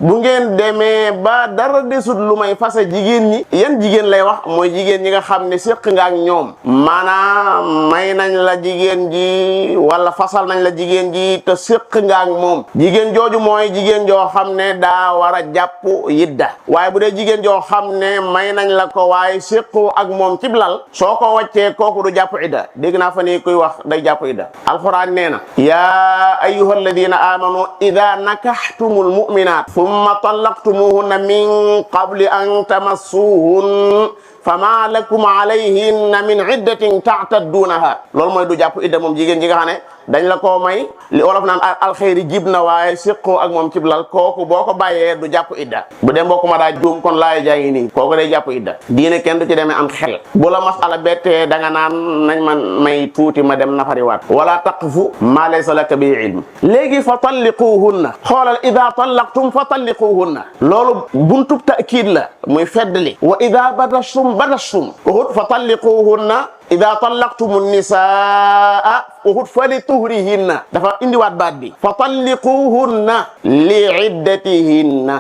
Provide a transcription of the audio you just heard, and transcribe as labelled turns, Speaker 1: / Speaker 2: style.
Speaker 1: bu ngeen demee ba dara desut lu may fase jigéen ñi yan jigéen lay wax mooy jigéen ñi nga xam ne séq nga ak ñoom maanaam may nañ la jigéen ji wala fasal nañ la jigéen ji te séq nga ak moom jigéen jooju mooy jigéen joo xam ne daa war a jàpp yidda waaye bu dee jigéen joo xam ne may nañ la ko waaye séqu ak moom cib lal soo ko waccee kooku du jàpp idda dégg naa fa ni kuy wax day jàpp idda alquran nee na yaa ayyuha alladina amanu ida nakaxtumul muminat thumma tallaqtumuhunna min qabli an tamassuhun fama lakum alayhinna min iddatin ta'taddunaha loolu mooy du jàpp idda moom jigéen ji nga xam ne dañ la koo may li olof naan alxeyri jib na waaye séqoo ak moom ciblal kooku boo ko bàyyee du jàpp idda bu dee mbokk ma daa juum kon laay jaa ngi nii kooku day jàpp idda diine kenn du ci demee am xel bu la masala bettee da nga naan nañ man may tuuti ma dem nafariwaat wala taqfu ma laysa laka bi ilm léegi fa talliquhunna xoolal ida tallaqtum fa talliquhunna loolu buntub ta'kiid la muy feddli wa ida badashtum waxut fa talliquhunna ida tallaqtumu nisaa waxut fa li tuhrihinna dafa indiwaat baat bi fa talliquhunna li iddatihinna